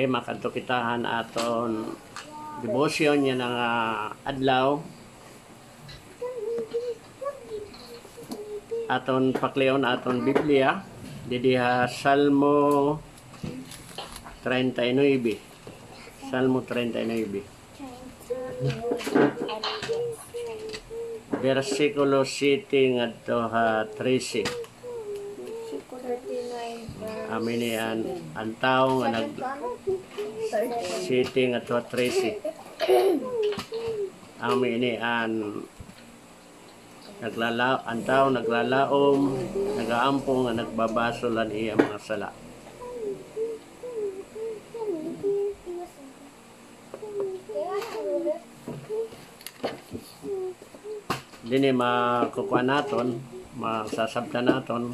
Okay, makadto kitahan aton devotion yan ang adlaw. Aton pakleon aton Biblia didiha Salmo 39. Salmo 39. Versikulo 7 ngadto 13. Amin yan ang tao nga nag 7 ngadto 13. Amin ni an ang tao naglalaom, nagaampong nga nagbabasolan iya mga sala. Dini makukuha naton, masasabta naton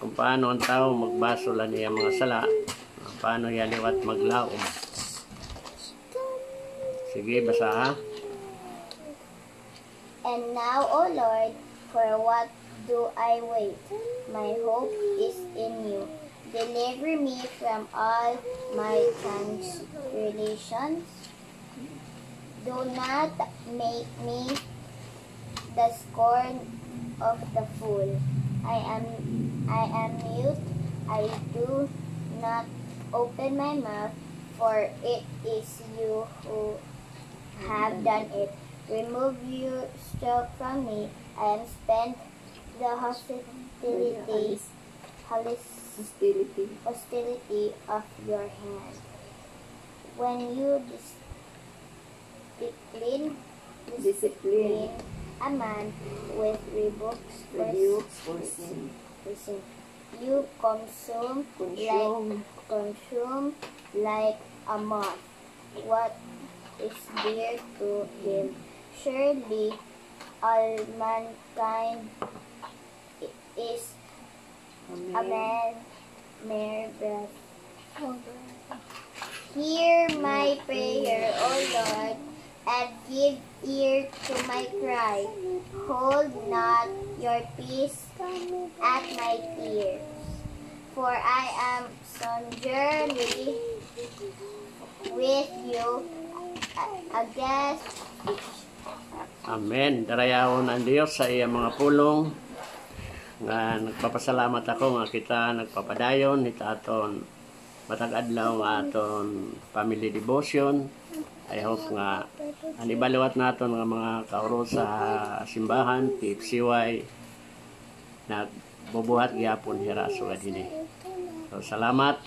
kung paano ang tao magbasolan iya mga sala, paano iya liwat maglaom. Sige, basa ha. And now, O Lord, for what do I wait? My hope is in you. Deliver me from all my transgressions. Do not make me the scorn of the fool. I am mute. I do not open my mouth, for it is you who have done it. Remove your stroke from me. I am spent the hostility of your hand. When you discipline a man with rebukes for sin, you consume like a moth what is dear to him. Surely all mankind is a mere breath. Hear my prayer, O Lord, and give ear to my cry. Hold not your peace at my tears, for I am sojourning with you against. Amen. Darayawon ang Dios sa iya mga pulong. Nga nagpapasalamat ako nga kita nagpapadayon ita aton matag adlaw nga aton family devotion. I hope nga anibaliwat naton nga mga kauro sa simbahan PFCY nagbubuhat gyapon hira sugad hini. So salamat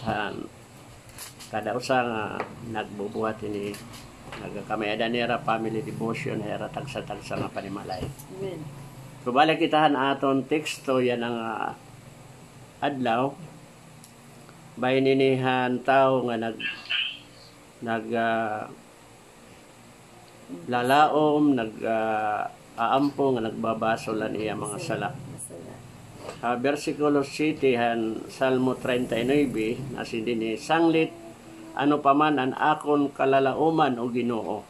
kada usa nga nagbubuhat ini nagkamayadan nira family devotion hera tagsa-tagsa nga panimalay. Amen. So balik kitahan aton teksto yan ang adlaw bayninihan tao nga lalaom aampong nga nagbabasolan iya mga sala. Versikulo 7 Salmo 39 asin dinhi sanglit ano paman ang akon kalalauman o Ginoo,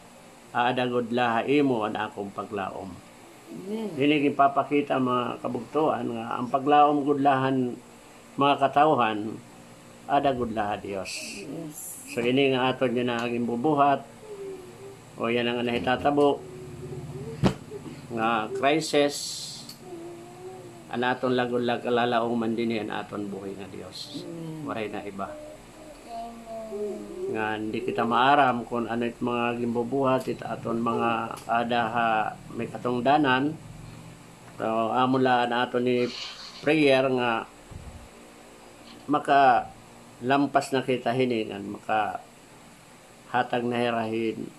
aadagod laha imo ang akong paglaom. Dili gipapakita mga kabugtuan nga ang paglaom gudlahan mga katawhan adagod laha Dios. So ini nga aton nga naging bubuhat o yan ang nahitatabo nga crisis ang aton lagod kalalaong man dinhi ang aton buhay nga Dios. Waray na iba. Nga hindi kita maaram kung ano it mga gimbubuhat it aton mga adaha may katungdanan. So amula na aton ni prayer nga maka lampas na kita hiningan maka hatag na herahin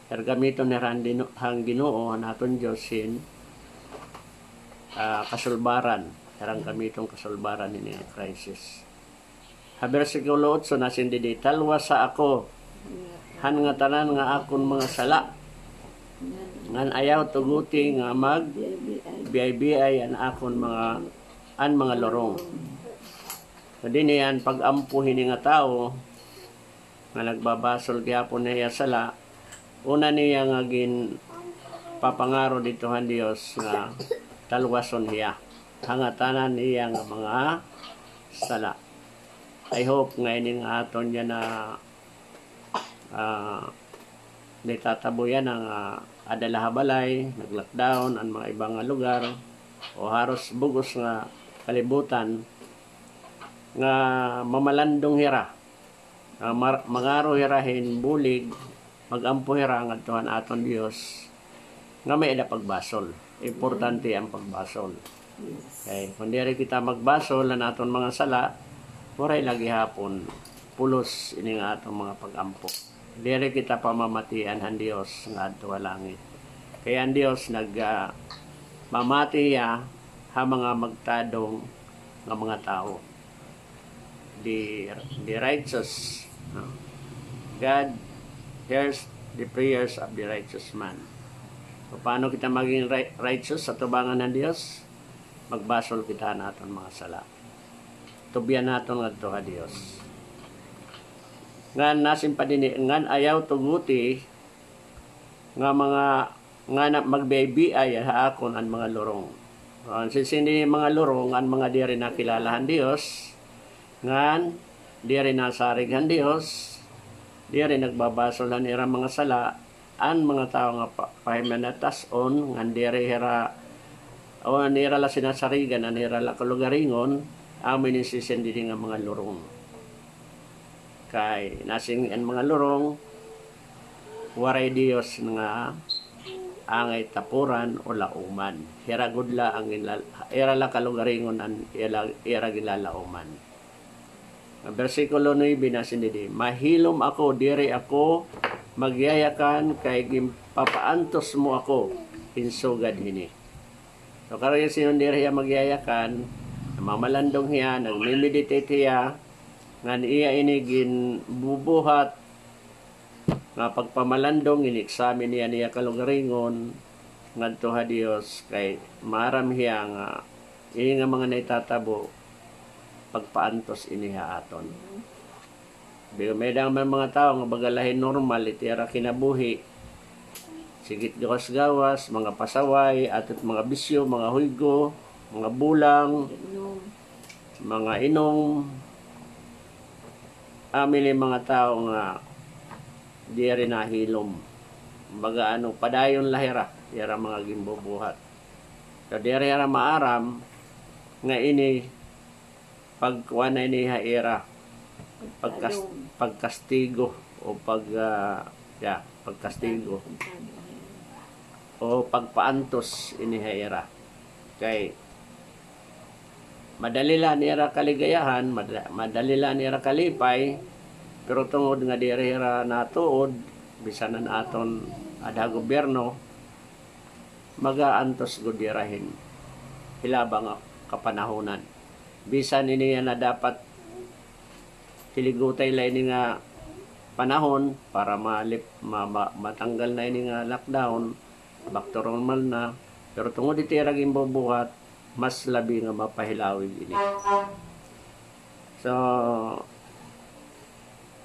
gamiton na hang Ginoo naton Diyosin kasulbaran herang gamitong kasulbaran ini crisis. Versikulo 8 nasin didi talwa sa ako han nga tanan nga akon mga sala ngan ayaw tuguti nga mag biyay an akon mga lorong. So dinhi yan pag-ampuhin ni nga tao nga nagbabasol gyapon niya sala una niya nga gin papangaro ditohan Dios nga talwason niya hangatanan niya nga mga sala. I hope ngayon nga aton yan na nitatabo yan ang adalahabalay, nag-lockdown ang mga ibang lugar o haros bugos nga kalibutan nga mamalandong hira, mangaro hirahin bulig, magampo hira nga tuhan aton Dios nga may ida pagbasol. Importante ang pagbasol. Okay, kung diri kita magbasol na aton mga sala, muray lagi hapon pulos ini nga atong mga pagampo. Diri kita pamamatian ang Dios nga adto langit. Kaya ang Dios mamati ha mga magtadong nga mga tao. The righteous. God hears the prayers of the righteous man. So, paano kita maging righteous sa tubangan ng Dios? Magbasol kita naton mga sala. Tubyan naton ngadto ha Dios. Ngan nasin pa din ngan ayaw tuguti nga mga nga magbaybiay ha akon ang mga lorong. Sindi mga lorong ang mga diri na kilalahan Dios ngan diri nasarig han Dios diri nagbabasol han ira mga sala an mga tao nga pahimanatas-on ngan diri hira o nira la sinasarigan an hira la kalugaringon amin sisindi nga mga lorong. Kay nasing ang mga lorong waray Dios nga angay tapuran o lauman. Hiragudla ang irala kalugaringon ang iragilalauman. Versikulo 9 binasin didi, mahilom ako, diri ako, magyayakan kay gimpapaantos mo ako, insugad hini. So karon sinon diri magyayakan, mamalandong hiya, nagmimeditate hiya, ngan iya ini ginbubuhat nga pagpamalandong ineksamin niya kalugaringon ngadto ha Dios kay maram hiya nga ini nga mga naitatabo pagpaantos iniha aton. Bigo medang may mga tao nga bagalahin normal itira kinabuhi sigit gawas-gawas, mga pasaway, atot mga bisyo, mga huygo, mga bulang, mga inom, amin mga tao nga di rin nahilom. Baga padayon lahira, yara mga gimbubuhat. So di rin maaram nga ini pagkuha na ini haira pagkastigo o pagkastigo o pagpaantos ini haira. Kay madalila nira kaligayahan, madalila nira kalipay, pero tungod nga dirira natuod, bisanan aton ada gobyerno, magaantos gudirahin, hilabang kapanahonan. Bisan ini na dapat hiligutay la ini nga panahon para matanggal na ini nga lockdown, back to normal na, pero tungod itira gimbubuhat, mas labi nga mapahilawig ini. So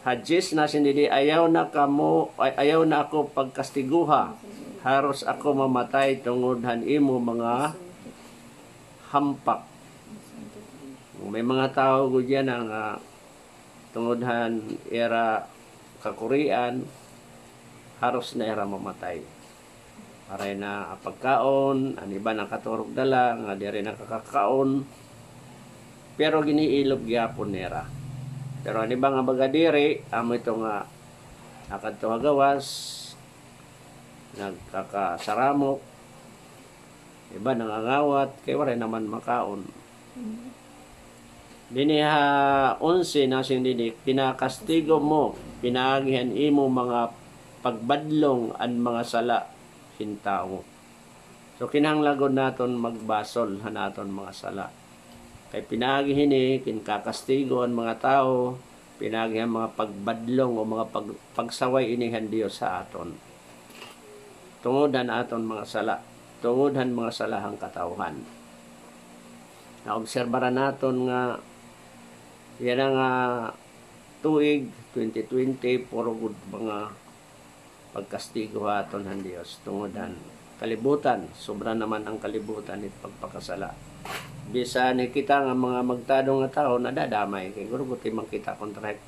hadis na sindidi ayaw na ako pagkastiguha, haros ako mamatay tungod han imo mga hampak. May mga tao gudyan ang tungod han era kakurian, haros na era mamatay. Aray na pagkaon, ang iba nakaturog dala, nga di rin nakakakaon. Pero giniilog gyapon nera. Pero ang iba nga baga diri, amo ito nga nakadto gawas, nagkakasaramok, iba nangangawat, kaya wala naman makaon. Diniha 11 nasing didik, pinakastigo mo, pinagihan imo mga pagbadlong an mga sala hintao. So kinahanglan naton magbasol hanaton mga sala. Kay pinagihin kinkakastigo ang mga tao, pinagihan mga pagbadlong o mga pagsaway inihan Dios sa aton. Tungodan aton mga sala, tungodan mga salahang katawhan. Naobserbaran naton nga yan ang tuig 2020 puro good mga pagkastigo aton han Dios tungodan kalibutan, sobra naman ang kalibutan at pagpakasala. Bisa ni kita nga mga magtadong nga tao nadadamay kay guro buti man kita kontrakt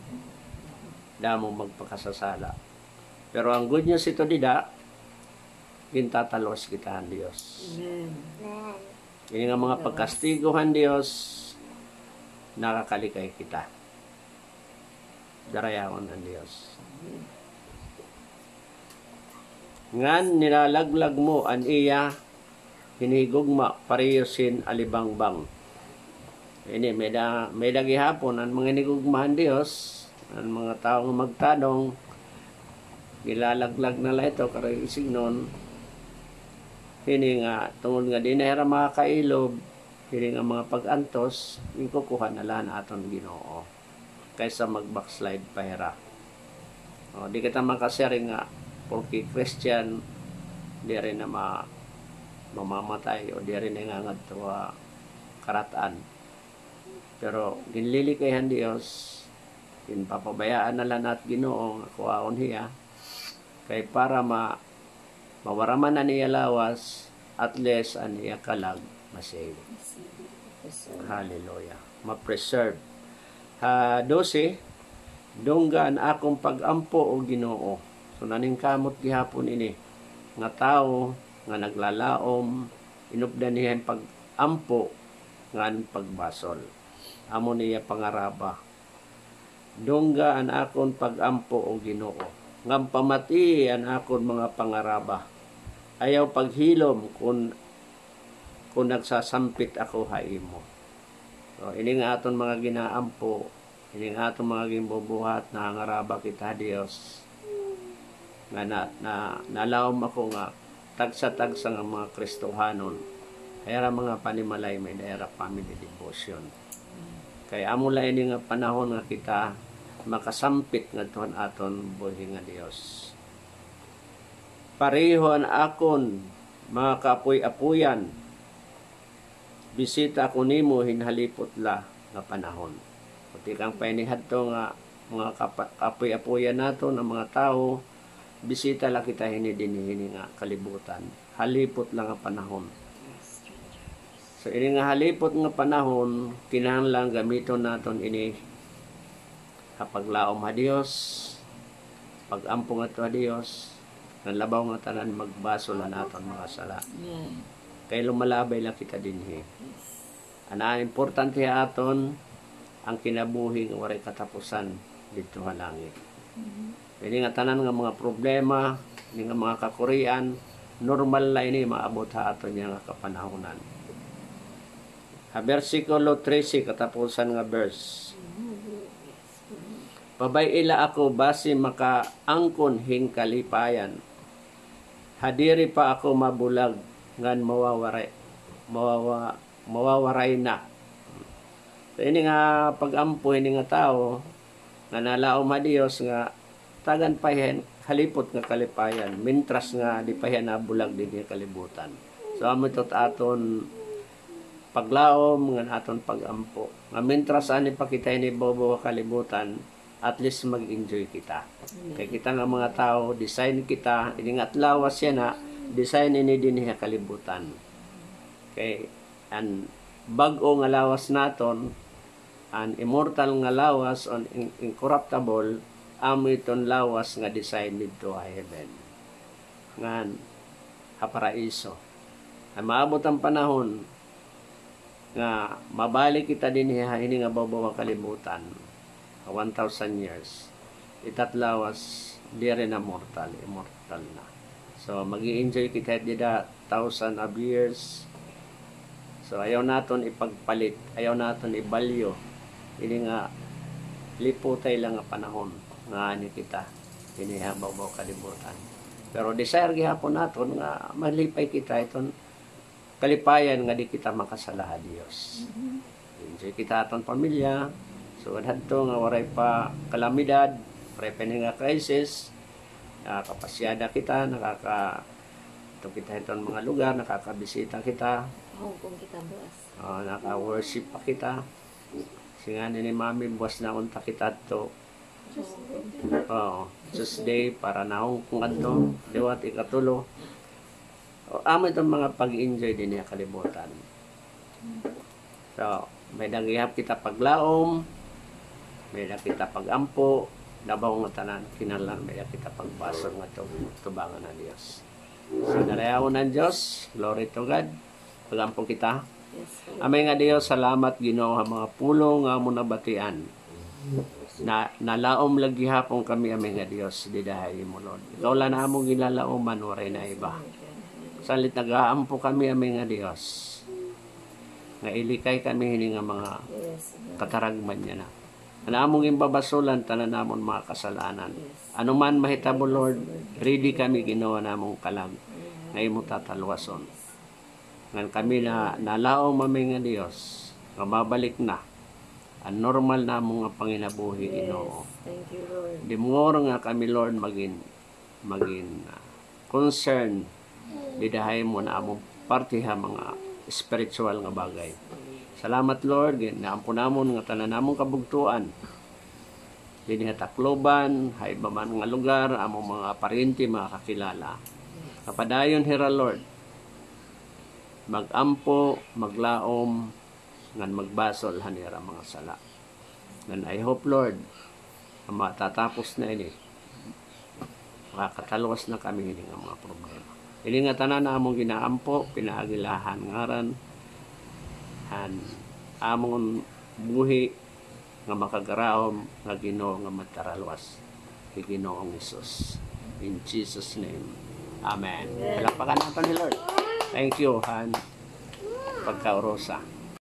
damo magpakasasala. Pero ang good news ito dida gintatalos kita ang Dios. Amen. Amen. Ini nga mga pagkastiguhan Dios nakakalikay kita. Darayawon ang Dios. Ngan nilalaglag mo an iya hinigugma pariyosin alibangbang. Ini may gihapon ang mga hinigugmahan Dios, ang mga taong magtanong nilalaglag na la ito karoy isignon. Hini nga tungod nga dinahira makakailob, hini nga mga pag-antos, ikukuha na lang aton Ginoo kaysa mag-backslide pahira. O, di kita makasari nga porque Christian di rin na mamamatay o di rin na nga karataan. Pero ginlilikayan Dios, ginpapabayaan na lang at Ginoo nga kuwaon hiya kay para mawaraman na niya lawas at least an iya kalag masave. Hallelujah. Ma-preserve. 12, dunggan akong pag-ampo o Ginoo. So naning kamot gihapon ini nga tao nga naglalaom inupdan niya pag-ampo ngan pagbasol. Amo niya pangaraba. Dungga an akon pag-ampo o Ginoo. Ngam pamati an akon mga pangaraba. Ayaw paghilom kung nagsasampit ako haimo. So, ini nga aton mga ginaampo, ini nga aton mga gimbubuhat na ngaraba kita Dios. Nga nalawom ako nga tagsa-tagsa nga mga Kristohanon. Kaya mga panimalay may daira family devotion. Kaya amula ini nga panahon nga kita makasampit nga tuhan aton buhi nga Dios. Parihon akon mga kapoy-apuyan. Bisita ako nimo hinhalipot la nga panahon. Pati kang painihad to nga mga kapoy-apuyan nato ng mga tao, bisita la kita hinidinihini nga kalibutan. Halipot lang nga panahon. So ini nga halipot nga panahon, kinahanglan gamiton naton ini kapaglaom ha Dios, pag-ampo nga to ha Dios, nanlabaw nga tanan magbaso lang naton mga sala. Kay lumalabay lang kita dinhi. Ana importante aton ang kinabuhi nga waray katapusan dito sa langit. Ini nga tanan nga mga problema, ini nga mga kakurian, normal la ini maabot ha aton nga kapanahonan. Ha versikulo 13 katapusan nga verse. Pabay ila ako basi makaangkon hing kalipayan. Hadiri pa ako mabulag ngan mawawaray na. So ini nga pag-ampo ini nga tao nga nalaom ha Dios nga tagan pahen halipot nga kalipayan mintras nga di pahen na bulag din nga kalibutan. So amo tot aton paglaom nga aton pag-ampo. Nga mintras ani pa kita ini bobo kalibutan, at least mag-enjoy kita. Kaya kita nga mga tao, design kita, ini nga lawas yan na, design ini din nga kalibutan. Okay, and bag-o nga lawas naton, an immortal nga lawas, on incorruptible, amo iton lawas nga design dito sa heaven. Ngan, paraiso. Ay maabot ang panahon, nga mabalik kita din ini nga babaw kalibutan. 1,000 years. Itatlawas, di rin na immortal na. So, mag-i-enjoy kita dida 1,000 of years. So, ayaw naton ipagpalit, ayaw naton ibalyo. Ini nga, liputay lang nga panahon nga ani kita. Ini habaw kalibutan. Pero desire gihapon naton nga malipay kita iton kalipayan nga di kita makasalaha Dios. Enjoy kita aton pamilya. So, adto nga waray pa kalamidad, waray pa nga crisis, nakapasyada kita, ito kita itong mga lugar, nakakabisita kita, Kung kita buwas. naka-worship pa kita. Singa ni Mami, buwas na unta kita ito. Tuesday, para naong kung adto, diwat ikatulo. Amo itong mga pag-enjoy din niya kalibutan. So, may dagihap kita paglaom, may da kita pagampo, dabaw nga tanan kinahanglan may da kita pagbasol nga tubangan na Dios. So, narayaw ng Diyos, glory to God. Pagampo kita. Amay nga Dios, salamat Ginoo nga mga pulo nga mo nabatian. Na nalaom lagi hapon kami amay nga Dios, didahay mo Lord. Ikaw lang na among ginalaoman, waray na iba. Salit nagaampo kami amay nga Dios. Nga ilikay kami hini nga mga kataragman niya na. Ana among imbabasulan tanan namon mga kasalanan. Ano man mahitabo Lord, ready kami ginawa namong kalag nga imo tatalwason. Ngan kami na nalao mami nga Dios, nga mabalik na ang normal namong nga panginabuhi Ginoo. Thank you, Lord. Di mo nga kami Lord magin concern didahay mo na among partiha mga spiritual nga bagay. Salamat Lord, ginaampo namon nga tanan namong kabugtuan. Dinhi Tacloban, hay ba man nga lugar, among mga parente, mga kakilala. Kapadayon hira Lord, magampo, maglaom, ngan magbasol hanira mga sala. And I hope Lord, na matatapos na ini, makakatalwas na kami ini nga mga problema. Ini nga tanan na among ginaampo, pinaagilahan ngaran, among buhi nga makagaraom nga Ginoo nga mataralwas kay Ginoong Hesus. In Jesus name. Amen. Palakpakan natin ni Lord. Thank you, Han. Pagkaurosa.